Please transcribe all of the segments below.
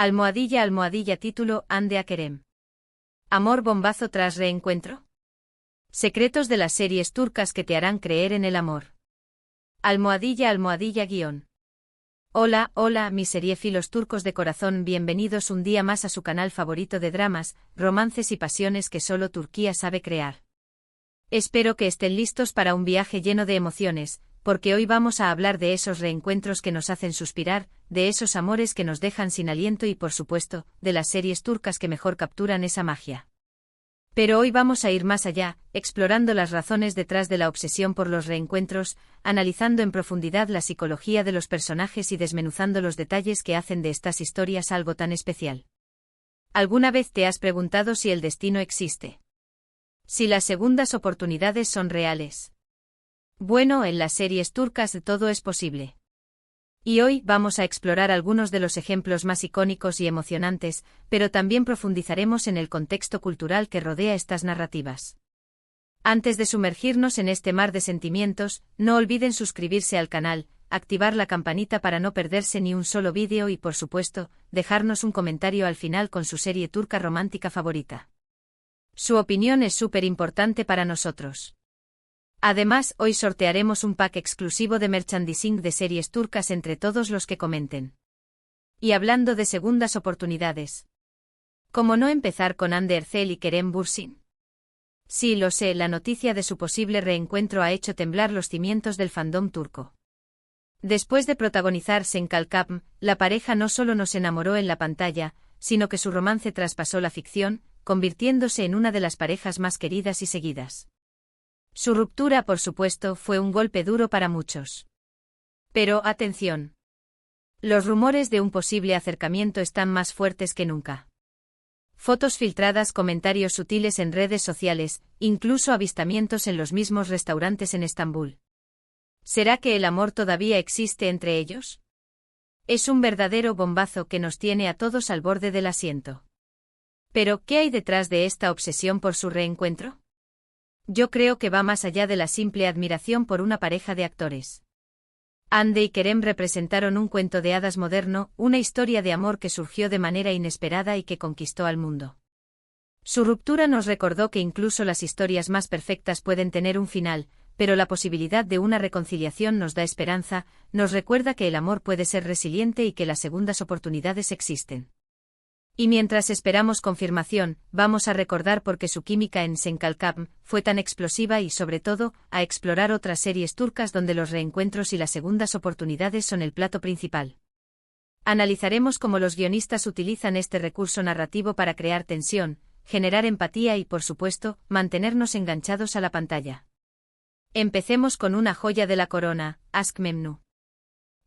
Almohadilla título Ande a Kerem. Amor bombazo tras reencuentro. Secretos de las series turcas que te harán creer en el amor. Almohadilla guión. Hola, mis seriéfilos turcos de corazón, bienvenidos un día más a su canal favorito de dramas, romances y pasiones que solo Turquía sabe crear. Espero que estén listos para un viaje lleno de emociones, porque hoy vamos a hablar de esos reencuentros que nos hacen suspirar, de esos amores que nos dejan sin aliento y por supuesto, de las series turcas que mejor capturan esa magia. Pero hoy vamos a ir más allá, explorando las razones detrás de la obsesión por los reencuentros, analizando en profundidad la psicología de los personajes y desmenuzando los detalles que hacen de estas historias algo tan especial. ¿Alguna vez te has preguntado si el destino existe? Si las segundas oportunidades son reales. Bueno, en las series turcas todo es posible. Y hoy vamos a explorar algunos de los ejemplos más icónicos y emocionantes, pero también profundizaremos en el contexto cultural que rodea estas narrativas. Antes de sumergirnos en este mar de sentimientos, no olviden suscribirse al canal, activar la campanita para no perderse ni un solo vídeo y, por supuesto, dejarnos un comentario al final con su serie turca romántica favorita. Su opinión es súper importante para nosotros. Además, hoy sortearemos un pack exclusivo de merchandising de series turcas entre todos los que comenten. Y hablando de segundas oportunidades. ¿Cómo no empezar con Hande Erçel y Kerem Bürsin? Sí, lo sé, la noticia de su posible reencuentro ha hecho temblar los cimientos del fandom turco. Después de protagonizar Sen Kalkam, la pareja no solo nos enamoró en la pantalla, sino que su romance traspasó la ficción, convirtiéndose en una de las parejas más queridas y seguidas. Su ruptura, por supuesto, fue un golpe duro para muchos. Pero, atención. Los rumores de un posible acercamiento están más fuertes que nunca. Fotos filtradas, comentarios sutiles en redes sociales, incluso avistamientos en los mismos restaurantes en Estambul. ¿Será que el amor todavía existe entre ellos? Es un verdadero bombazo que nos tiene a todos al borde del asiento. Pero, ¿qué hay detrás de esta obsesión por su reencuentro? Yo creo que va más allá de la simple admiración por una pareja de actores. Hande y Kerem representaron un cuento de hadas moderno, una historia de amor que surgió de manera inesperada y que conquistó al mundo. Su ruptura nos recordó que incluso las historias más perfectas pueden tener un final, pero la posibilidad de una reconciliación nos da esperanza, nos recuerda que el amor puede ser resiliente y que las segundas oportunidades existen. Y mientras esperamos confirmación, vamos a recordar por qué su química en Sen Kalkam fue tan explosiva y, sobre todo, a explorar otras series turcas donde los reencuentros y las segundas oportunidades son el plato principal. Analizaremos cómo los guionistas utilizan este recurso narrativo para crear tensión, generar empatía y, por supuesto, mantenernos enganchados a la pantalla. Empecemos con una joya de la corona, Aşk Memnu.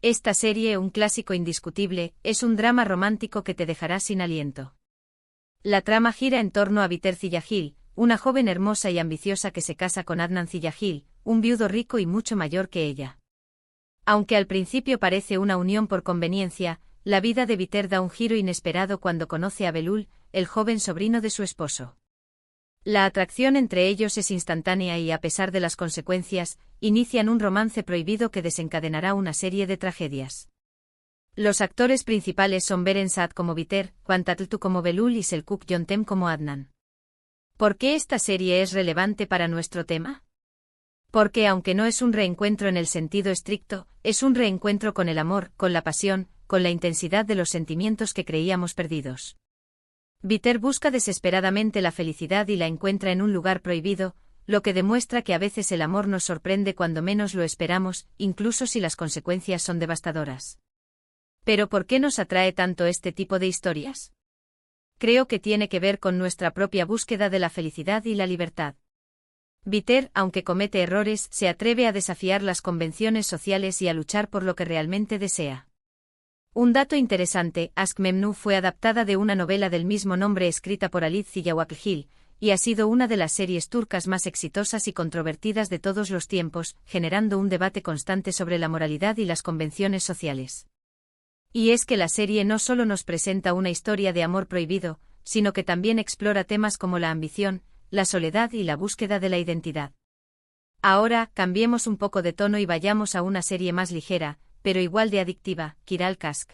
Esta serie, un clásico indiscutible, es un drama romántico que te dejará sin aliento. La trama gira en torno a Biter Ziyagil, una joven hermosa y ambiciosa que se casa con Adnan Ziyagil, un viudo rico y mucho mayor que ella. Aunque al principio parece una unión por conveniencia, la vida de Biter da un giro inesperado cuando conoce a Belul, el joven sobrino de su esposo. La atracción entre ellos es instantánea y, a pesar de las consecuencias, inician un romance prohibido que desencadenará una serie de tragedias. Los actores principales son Beren Saat como Biter, Can Tatlı como Belul y Selçuk Yöntem como Adnan. ¿Por qué esta serie es relevante para nuestro tema? Porque aunque no es un reencuentro en el sentido estricto, es un reencuentro con el amor, con la pasión, con la intensidad de los sentimientos que creíamos perdidos. Biter busca desesperadamente la felicidad y la encuentra en un lugar prohibido, lo que demuestra que a veces el amor nos sorprende cuando menos lo esperamos, incluso si las consecuencias son devastadoras. ¿Pero por qué nos atrae tanto este tipo de historias? Creo que tiene que ver con nuestra propia búsqueda de la felicidad y la libertad. Biter, aunque comete errores, se atreve a desafiar las convenciones sociales y a luchar por lo que realmente desea. Un dato interesante, Aşk Memnu fue adaptada de una novela del mismo nombre escrita por Halit Ziyawaklgil, y ha sido una de las series turcas más exitosas y controvertidas de todos los tiempos, generando un debate constante sobre la moralidad y las convenciones sociales. Y es que la serie no solo nos presenta una historia de amor prohibido, sino que también explora temas como la ambición, la soledad y la búsqueda de la identidad. Ahora, cambiemos un poco de tono y vayamos a una serie más ligera, pero igual de adictiva, Kiral Kask.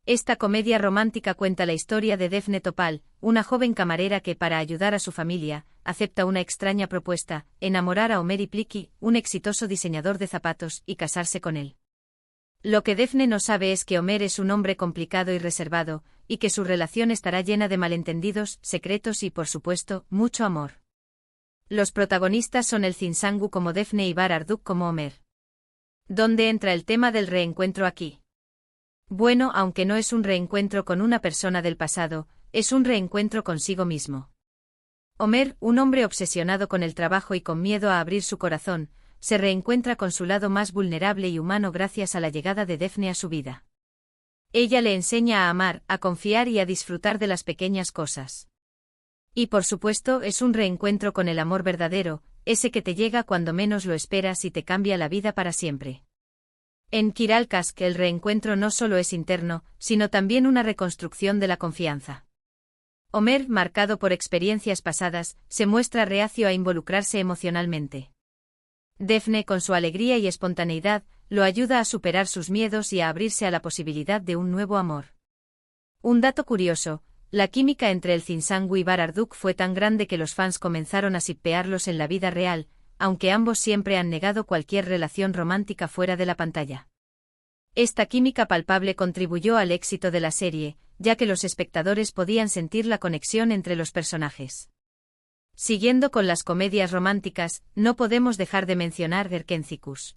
Esta comedia romántica cuenta la historia de Daphne Topal, una joven camarera que, para ayudar a su familia, acepta una extraña propuesta: enamorar a Omer Ipliqui, un exitoso diseñador de zapatos, y casarse con él. Lo que Daphne no sabe es que Omer es un hombre complicado y reservado, y que su relación estará llena de malentendidos, secretos y, por supuesto, mucho amor. Los protagonistas son el Zinsangu como Daphne y Bar Arduk como Omer. ¿Dónde entra el tema del reencuentro aquí? Bueno, aunque no es un reencuentro con una persona del pasado, es un reencuentro consigo mismo. Omer, un hombre obsesionado con el trabajo y con miedo a abrir su corazón, se reencuentra con su lado más vulnerable y humano gracias a la llegada de Daphne a su vida. Ella le enseña a amar, a confiar y a disfrutar de las pequeñas cosas. Y por supuesto es un reencuentro con el amor verdadero, ese que te llega cuando menos lo esperas y te cambia la vida para siempre. En Kiral Kask el reencuentro no solo es interno, sino también una reconstrucción de la confianza. Omer, marcado por experiencias pasadas, se muestra reacio a involucrarse emocionalmente. Daphne, con su alegría y espontaneidad, lo ayuda a superar sus miedos y a abrirse a la posibilidad de un nuevo amor. Un dato curioso: la química entre el Zinsangu y Bar Arduk fue tan grande que los fans comenzaron a shippearlos en la vida real, aunque ambos siempre han negado cualquier relación romántica fuera de la pantalla. Esta química palpable contribuyó al éxito de la serie, ya que los espectadores podían sentir la conexión entre los personajes. Siguiendo con las comedias románticas, no podemos dejar de mencionar Erkenzikus.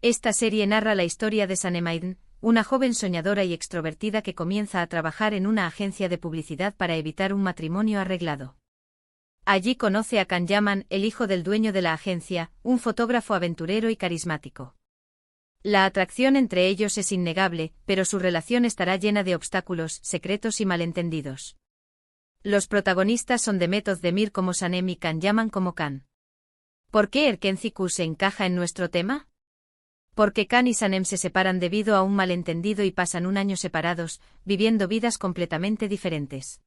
Esta serie narra la historia de Sanemaiden, una joven soñadora y extrovertida que comienza a trabajar en una agencia de publicidad para evitar un matrimonio arreglado. Allí conoce a Kan Yaman, el hijo del dueño de la agencia, un fotógrafo aventurero y carismático. La atracción entre ellos es innegable, pero su relación estará llena de obstáculos, secretos y malentendidos. Los protagonistas son Demet Özdemir como Sanem y Kan Yaman como Kan. ¿Por qué Erkenzikus se encaja en nuestro tema? Porque Kan y Sanem se separan debido a un malentendido y pasan un año separados, viviendo vidas completamente diferentes.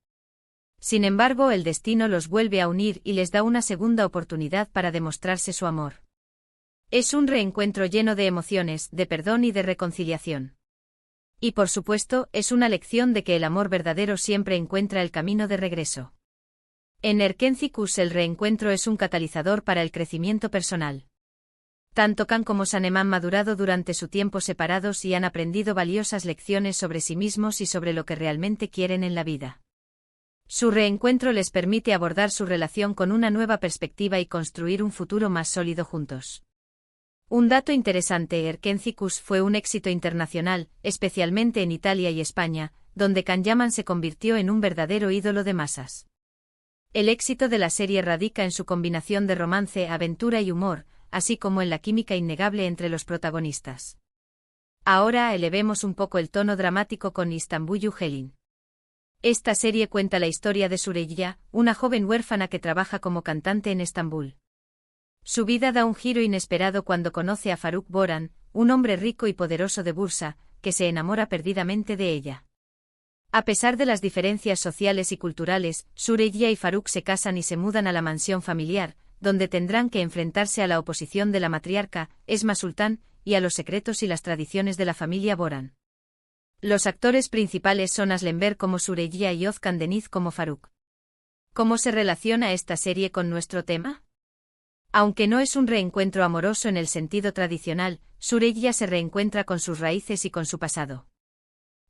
Sin embargo, el destino los vuelve a unir y les da una segunda oportunidad para demostrarse su amor. Es un reencuentro lleno de emociones, de perdón y de reconciliación. Y por supuesto, es una lección de que el amor verdadero siempre encuentra el camino de regreso. En Erkenzikus el reencuentro es un catalizador para el crecimiento personal. Tanto Kan como Sanem han madurado durante su tiempo separados y han aprendido valiosas lecciones sobre sí mismos y sobre lo que realmente quieren en la vida. Su reencuentro les permite abordar su relación con una nueva perspectiva y construir un futuro más sólido juntos. Un dato interesante: Erkenzikus fue un éxito internacional, especialmente en Italia y España, donde Kan Yaman se convirtió en un verdadero ídolo de masas. El éxito de la serie radica en su combinación de romance, aventura y humor, así como en la química innegable entre los protagonistas. Ahora elevemos un poco el tono dramático con İstanbul Helin. Esta serie cuenta la historia de Süreyya, una joven huérfana que trabaja como cantante en Estambul. Su vida da un giro inesperado cuando conoce a Faruk Boran, un hombre rico y poderoso de Bursa, que se enamora perdidamente de ella. A pesar de las diferencias sociales y culturales, Süreyya y Faruk se casan y se mudan a la mansión familiar, donde tendrán que enfrentarse a la oposición de la matriarca, Esma Sultán, y a los secretos y las tradiciones de la familia Boran. Los actores principales son Aslember como Süreyya y Özkan Deniz como Faruk. ¿Cómo se relaciona esta serie con nuestro tema? Aunque no es un reencuentro amoroso en el sentido tradicional, Süreyya se reencuentra con sus raíces y con su pasado.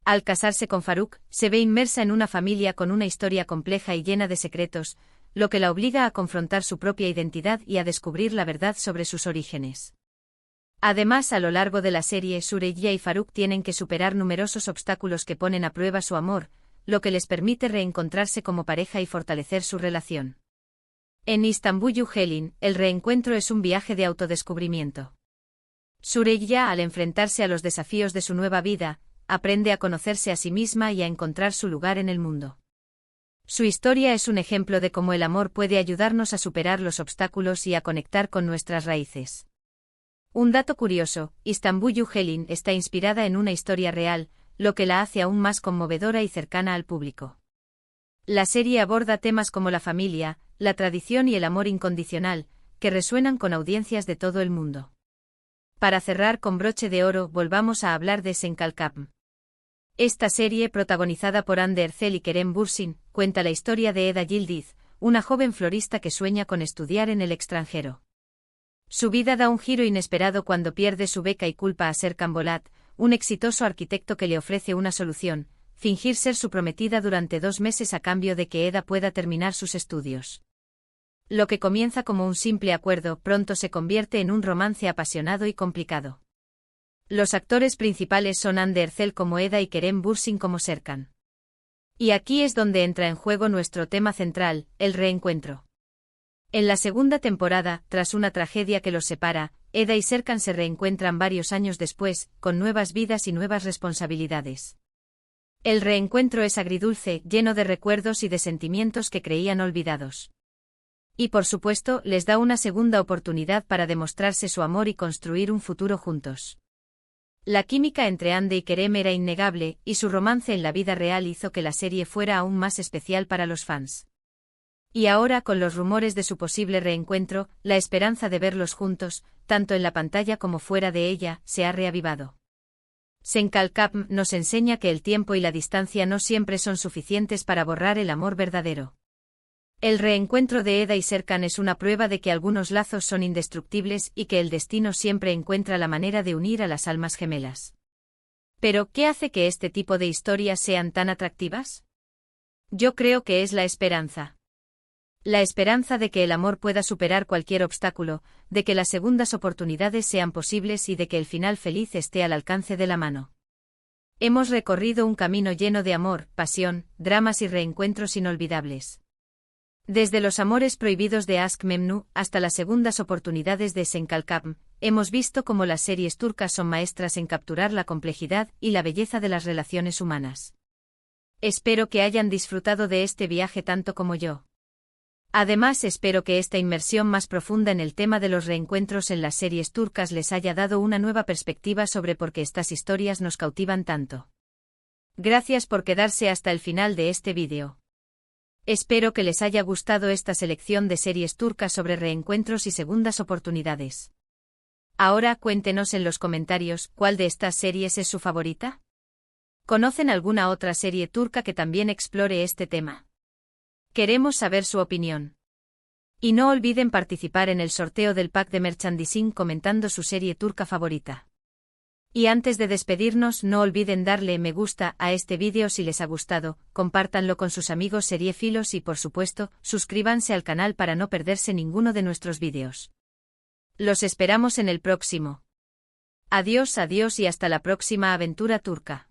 Al casarse con Faruk, se ve inmersa en una familia con una historia compleja y llena de secretos, lo que la obliga a confrontar su propia identidad y a descubrir la verdad sobre sus orígenes. Además, a lo largo de la serie, Süreyya y Faruk tienen que superar numerosos obstáculos que ponen a prueba su amor, lo que les permite reencontrarse como pareja y fortalecer su relación. En İstanbul Helin, el reencuentro es un viaje de autodescubrimiento. Süreyya, al enfrentarse a los desafíos de su nueva vida, aprende a conocerse a sí misma y a encontrar su lugar en el mundo. Su historia es un ejemplo de cómo el amor puede ayudarnos a superar los obstáculos y a conectar con nuestras raíces. Un dato curioso: İstanbul Helin está inspirada en una historia real, lo que la hace aún más conmovedora y cercana al público. La serie aborda temas como la familia, la tradición y el amor incondicional, que resuenan con audiencias de todo el mundo. Para cerrar con broche de oro, volvamos a hablar de Senkalkapm. Esta serie, protagonizada por Hande Erçel y Kerem Bürsin, cuenta la historia de Eda Yildiz, una joven florista que sueña con estudiar en el extranjero. Su vida da un giro inesperado cuando pierde su beca y culpa a Serkan Bolat, un exitoso arquitecto que le ofrece una solución: fingir ser su prometida durante 2 meses a cambio de que Eda pueda terminar sus estudios. Lo que comienza como un simple acuerdo pronto se convierte en un romance apasionado y complicado. Los actores principales son Hande Erçel como Eda y Kerem Bürsin como Serkan. Y aquí es donde entra en juego nuestro tema central, el reencuentro. En la segunda temporada, tras una tragedia que los separa, Eda y Serkan se reencuentran varios años después, con nuevas vidas y nuevas responsabilidades. El reencuentro es agridulce, lleno de recuerdos y de sentimientos que creían olvidados. Y por supuesto, les da una segunda oportunidad para demostrarse su amor y construir un futuro juntos. La química entre Hande y Kerem era innegable, y su romance en la vida real hizo que la serie fuera aún más especial para los fans. Y ahora, con los rumores de su posible reencuentro, la esperanza de verlos juntos, tanto en la pantalla como fuera de ella, se ha reavivado. Senkalkapm nos enseña que el tiempo y la distancia no siempre son suficientes para borrar el amor verdadero. El reencuentro de Eda y Serkan es una prueba de que algunos lazos son indestructibles y que el destino siempre encuentra la manera de unir a las almas gemelas. Pero, ¿qué hace que este tipo de historias sean tan atractivas? Yo creo que es la esperanza. La esperanza de que el amor pueda superar cualquier obstáculo, de que las segundas oportunidades sean posibles y de que el final feliz esté al alcance de la mano. Hemos recorrido un camino lleno de amor, pasión, dramas y reencuentros inolvidables. Desde los amores prohibidos de Aşk Memnu hasta las segundas oportunidades de Senkalkapm, hemos visto cómo las series turcas son maestras en capturar la complejidad y la belleza de las relaciones humanas. Espero que hayan disfrutado de este viaje tanto como yo. Además, espero que esta inmersión más profunda en el tema de los reencuentros en las series turcas les haya dado una nueva perspectiva sobre por qué estas historias nos cautivan tanto. Gracias por quedarse hasta el final de este vídeo. Espero que les haya gustado esta selección de series turcas sobre reencuentros y segundas oportunidades. Ahora cuéntenos en los comentarios cuál de estas series es su favorita. ¿Conocen alguna otra serie turca que también explore este tema? Queremos saber su opinión. Y no olviden participar en el sorteo del pack de merchandising comentando su serie turca favorita. Y antes de despedirnos, no olviden darle me gusta a este vídeo si les ha gustado, compártanlo con sus amigos seriéfilos y por supuesto, suscríbanse al canal para no perderse ninguno de nuestros vídeos. Los esperamos en el próximo. Adiós, adiós y hasta la próxima aventura turca.